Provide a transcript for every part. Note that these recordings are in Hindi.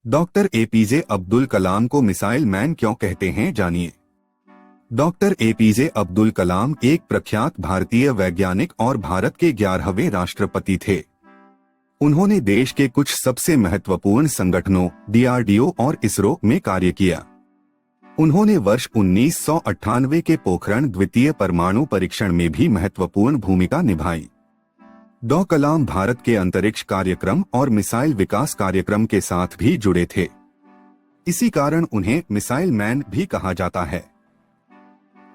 डॉक्टर एपीजे अब्दुल कलाम को मिसाइल मैन क्यों कहते हैं, जानिए। डॉक्टर एपीजे अब्दुल कलाम एक प्रख्यात भारतीय वैज्ञानिक और भारत के 11वें राष्ट्रपति थे। उन्होंने देश के कुछ सबसे महत्वपूर्ण संगठनों डीआरडीओ और इसरो में कार्य किया। उन्होंने वर्ष 1998 के पोखरण द्वितीय परमाणु परीक्षण में भी महत्वपूर्ण भूमिका निभाई। डॉ कलाम भारत के अंतरिक्ष कार्यक्रम और मिसाइल विकास कार्यक्रम के साथ भी जुड़े थे। इसी कारण उन्हें मिसाइल मैन भी कहा जाता है।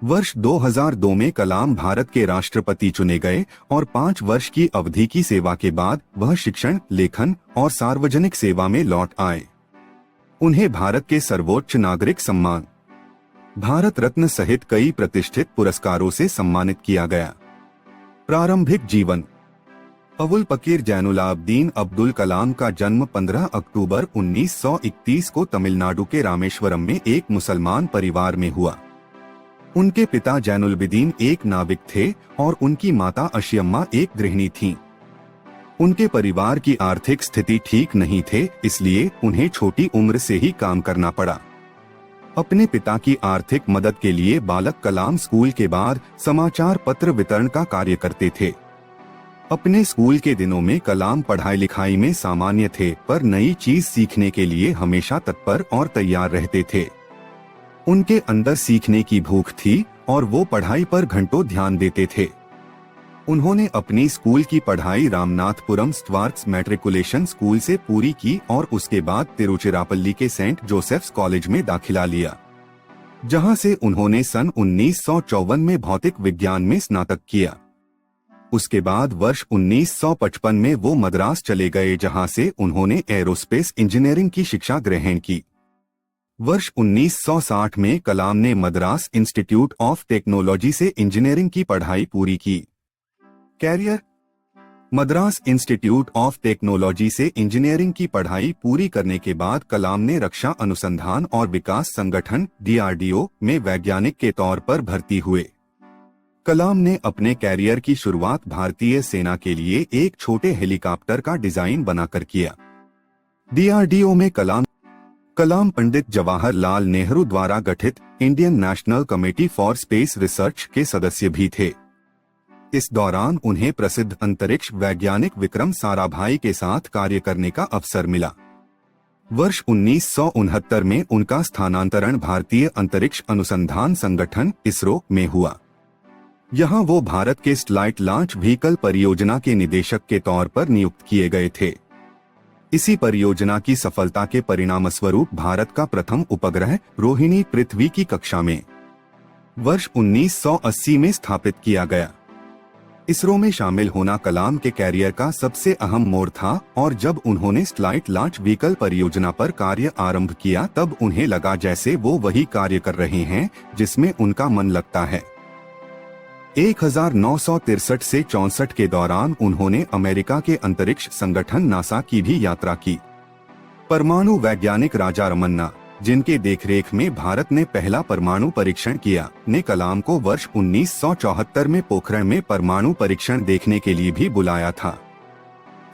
वर्ष 2002 में कलाम भारत के राष्ट्रपति चुने गए और 5 वर्ष की अवधि की सेवा के बाद वह शिक्षण, लेखन और सार्वजनिक सेवा में लौट आए। उन्हें भारत के सर्वोच्च नागरिक सम्मान भारत रत्न सहित कई प्रतिष्ठित पुरस्कारों से सम्मानित किया गया। प्रारंभिक जीवन। अबुल पकीर जैनुलाब्दीन अब्दुल कलाम का जन्म 15 अक्टूबर 1931 को तमिलनाडु के रामेश्वरम में एक मुसलमान परिवार में हुआ। उनके पिता जैनुलबीदीन एक नाविक थे और उनकी माता अशियम्मा एक गृहिणी थीं। उनके परिवार की आर्थिक स्थिति ठीक नहीं थे, इसलिए उन्हें छोटी उम्र से ही काम करना पड़ा। अपने पिता की आर्थिक मदद के लिए बालक कलाम स्कूल के बाद समाचार पत्र वितरण का कार्य करते थे। अपने स्कूल के दिनों में कलाम पढ़ाई लिखाई में सामान्य थे, पर नई चीज सीखने के लिए हमेशा तत्पर और तैयार रहते थे। उनके अंदर सीखने की भूख थी और वो पढ़ाई पर घंटों ध्यान देते थे। उन्होंने अपनी स्कूल की पढ़ाई रामनाथपुरम स्टवार्ट्स मैट्रिकुलेशन स्कूल से पूरी की और उसके बाद तिरुचिरापल्ली के सेंट जोसेफ्स कॉलेज में दाखिला लिया, जहां से उन्होंने सन 1954 में भौतिक विज्ञान में स्नातक किया। उसके बाद वर्ष 1955 में वो मद्रास चले गए, जहां से उन्होंने एरोस्पेस इंजीनियरिंग की शिक्षा ग्रहण की। वर्ष 1960 में कलाम ने मद्रास इंस्टीट्यूट ऑफ टेक्नोलॉजी से इंजीनियरिंग की पढ़ाई पूरी की। Career. Madras institute of technology से इंजीनियरिंग की पढ़ाई पूरी करने के बाद कलाम ने रक्षा अनुसंधान और विकास संगठन डीआरडीओ में वैज्ञानिक के तौर पर भर्ती हुए। कलाम ने अपने कैरियर की शुरुआत भारतीय सेना के लिए एक छोटे हेलीकॉप्टर का डिजाइन बनाकर किया। डीआरडीओ में कलाम पंडित जवाहरलाल नेहरू द्वारा गठित Indian national committee for space research के सदस्य भी थे। इस दौरान उन्हें प्रसिद्ध अंतरिक्ष वैज्ञानिक विक्रम साराभाई के साथ कार्य करने का अवसर मिला। वर्ष 1969 में उनका स्थानांतरण भारतीय अंतरिक्ष अनुसंधान संगठन इसरो में हुआ। यहाँ वो भारत के स्टेलाइट लॉन्च व्हीकल परियोजना के निदेशक के तौर पर नियुक्त किए गए थे। इसी परियोजना की सफलता के परिणामस्वरूप भारत का प्रथम उपग्रह रोहिणी पृथ्वी की कक्षा में वर्ष 1980 में स्थापित किया गया। इसरो में शामिल होना कलाम के कैरियर का सबसे अहम मोड़ था और जब उन्होंने स्टेलाइट लॉन्च व्हीकल परियोजना पर कार्य आरंभ किया, तब उन्हें लगा जैसे वो वही कार्य कर रहे हैं जिसमें उनका मन लगता है। 1963 से 64 के दौरान उन्होंने अमेरिका के अंतरिक्ष संगठन नासा की भी यात्रा की। परमाणु वैज्ञानिक राजा रमन्ना, जिनके देखरेख में भारत ने पहला परमाणु परीक्षण किया, ने कलाम को वर्ष 1974 में पोखरण में परमाणु परीक्षण देखने के लिए भी बुलाया था।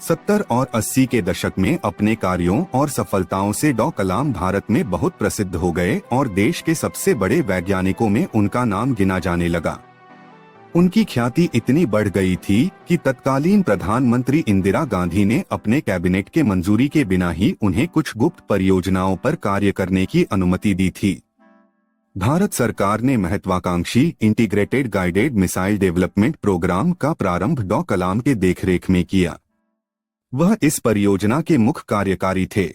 70 और 80 के दशक में अपने कार्यों और सफलताओं से डॉ कलाम भारत में बहुत प्रसिद्ध हो गए और देश के सबसे बड़े वैज्ञानिकों में उनका नाम गिना जाने लगा। उनकी ख्याति इतनी बढ़ गई थी कि तत्कालीन प्रधानमंत्री इंदिरा गांधी ने अपने कैबिनेट के मंजूरी के बिना ही उन्हें कुछ गुप्त परियोजनाओं पर कार्य करने की अनुमति दी थी। भारत सरकार ने महत्वाकांक्षी integrated guided missile development programme का प्रारंभ डॉ कलाम के देखरेख में किया। वह इस परियोजना के मुख्य कार्यकारी थे।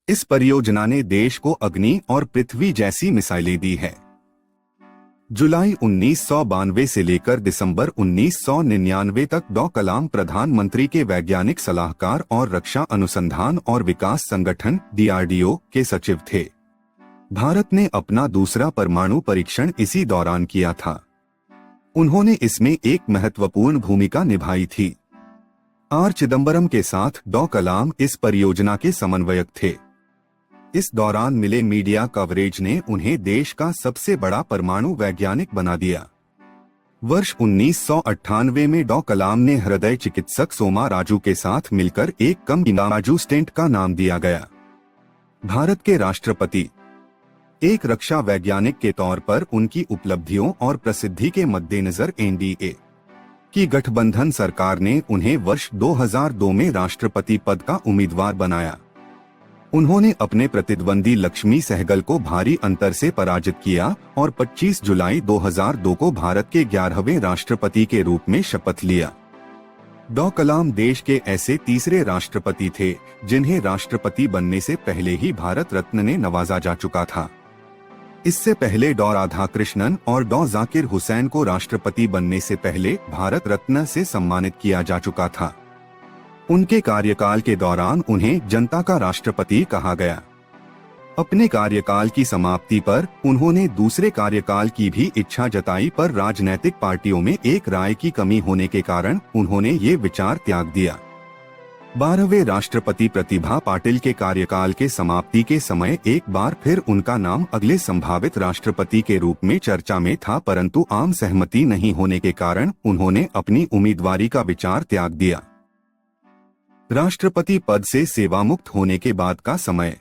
इस परियोजना ने देश को अग्नि और पृथ्वी जैसी मिसाइलें दी है। जुलाई 1992 से लेकर दिसंबर 1999 तक डॉ कलाम प्रधानमंत्री के वैज्ञानिक सलाहकार और रक्षा अनुसंधान और विकास संगठन डीआरडीओ के सचिव थे। भारत ने अपना दूसरा परमाणु परीक्षण इसी दौरान किया था। उन्होंने इसमें एक महत्वपूर्ण भूमिका निभाई थी। आर चिदम्बरम के साथ डॉ कलाम इस परियोजना के समन्वयक थे। इस दौरान मिले मीडिया कवरेज ने उन्हें देश का सबसे बड़ा परमाणु वैज्ञानिक बना दिया। वर्ष 1998 में डॉ कलाम ने हृदय चिकित्सक सोमा राजू के साथ मिलकर एक कम राजू स्टेंट का नाम दिया गया। भारत के राष्ट्रपति। एक रक्षा वैज्ञानिक के तौर पर उनकी उपलब्धियों और प्रसिद्धि के मद्देनजर एनडीए की गठबंधन सरकार ने उन्हें वर्ष 2002 में राष्ट्रपति पद का उम्मीदवार बनाया। उन्होंने अपने प्रतिद्वंदी लक्ष्मी सहगल को भारी अंतर से पराजित किया और 25 जुलाई 2002 को भारत के 11वें राष्ट्रपति के रूप में शपथ लिया। डॉ कलाम देश के ऐसे तीसरे राष्ट्रपति थे जिन्हें राष्ट्रपति बनने से पहले ही भारत रत्न ने नवाजा जा चुका था। इससे पहले डॉ राधाकृष्णन और डॉ जाकिर हुसैन को राष्ट्रपति बनने से पहले भारत रत्न से सम्मानित किया जा चुका था। उनके कार्यकाल के दौरान उन्हें जनता का राष्ट्रपति कहा गया। अपने कार्यकाल की समाप्ति पर उन्होंने दूसरे कार्यकाल की भी इच्छा जताई, पर राजनीतिक पार्टियों में एक राय की कमी होने के कारण उन्होंने ये विचार त्याग दिया। 12वें राष्ट्रपति प्रतिभा पाटिल के कार्यकाल के समाप्ति के समय एक बार फिर उनका नाम अगले संभावित राष्ट्रपति के रूप में चर्चा में था, परंतु आम सहमति नहीं होने के कारण उन्होंने अपनी उम्मीदवारी का विचार त्याग दिया। राष्ट्रपति पद से सेवामुक्त होने के बाद का समय।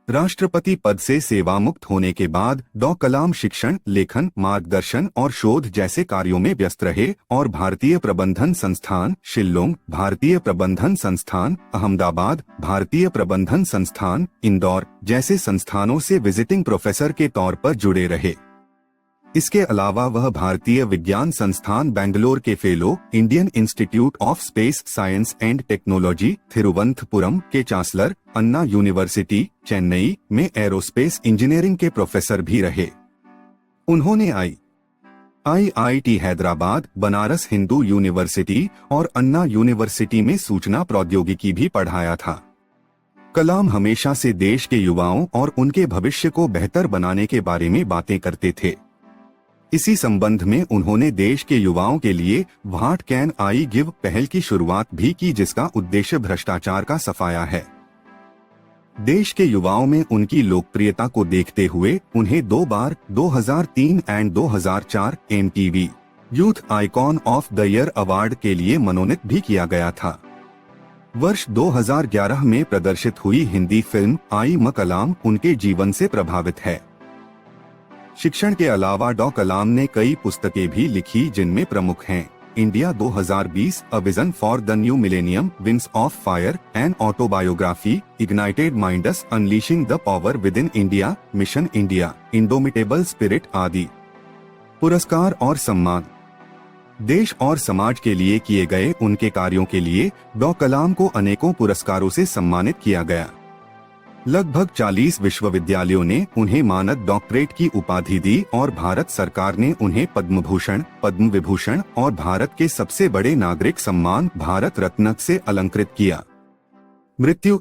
राष्ट्रपति पद से सेवामुक्त होने के बाद डॉ कलाम शिक्षण, लेखन, मार्गदर्शन और शोध जैसे कार्यों में व्यस्त रहे और भारतीय प्रबंधन संस्थान शिल्लोंग, भारतीय प्रबंधन संस्थान अहमदाबाद, भारतीय प्रबंधन संस्थान इंदौर जैसे संस्थानों से विजिटिंग प्रोफेसर के तौर पर जुड़े रहे। इसके अलावा वह भारतीय विज्ञान संस्थान बेंगलोर के fellow, Indian institute of space science and technology Thiruvananthapuram के चांसलर, अन्ना यूनिवर्सिटी चेन्नई में एरोस्पेस इंजीनियरिंग के प्रोफेसर भी रहे। उन्होंने आईआईटी हैदराबाद, बनारस हिंदू यूनिवर्सिटी और अन्ना यूनिवर्सिटी में सूचना प्रौद्योगिकी भी पढ़ाया था। कलाम हमेशा से देश के युवाओं और उनके भविष्य को बेहतर बनाने के बारे में बातें करते थे। इसी संबंध में उन्होंने देश के युवाओं के लिए व्हाट कैन आई गिव पहल की शुरुआत भी की, जिसका उद्देश्य भ्रष्टाचार का सफाया है। देश के युवाओं में उनकी लोकप्रियता को देखते हुए उन्हें 2 बार 2003 and 2004 MTV youth icon of the year award के लिए मनोनीत भी किया गया था। वर्ष 2011 में प्रदर्शित हुई हिंदी फिल्म आई म कलाम उनके जीवन से प्रभावित है। शिक्षण के अलावा डॉ कलाम ने कई पुस्तकें भी लिखी, जिनमें प्रमुख हैं India 2020, a vision for the new millennium, wings of fire, an autobiography, ignited minds, unleashing the power with in India, mission India, indomitable spirit आदि। पुरस्कार और सम्मान। देश और समाज के लिए किए गए उनके कार्यों के लिए डॉ कलाम को अनेकों पुरस्कारों से सम्मानित किया गया। लगभग 40 विश्वविद्यालयों ने उन्हें मानद डॉक्टरेट की उपाधि दी और भारत सरकार ने उन्हें पद्म भूषण, पद्म विभूषण और भारत के सबसे बड़े नागरिक सम्मान भारत रत्न से अलंकृत किया। मृत्यु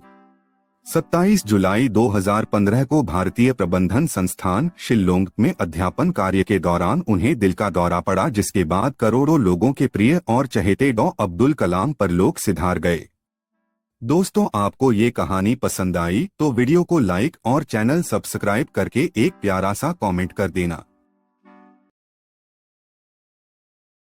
27 जुलाई 2015 को भारतीय प्रबंधन संस्थान शिल्लोंग में अध्यापन कार्य के दौरान उन्हें दिल का दौरा पड़ा, जिसके बाद करोड़ों लोगों के प्रिय और चहेते डॉ अब्दुल कलाम परलोक सिधार गए। दोस्तों, आपको ये कहानी पसंद आई तो वीडियो को लाइक और चैनल सब्सक्राइब करके एक प्यारा सा कमेंट कर देना।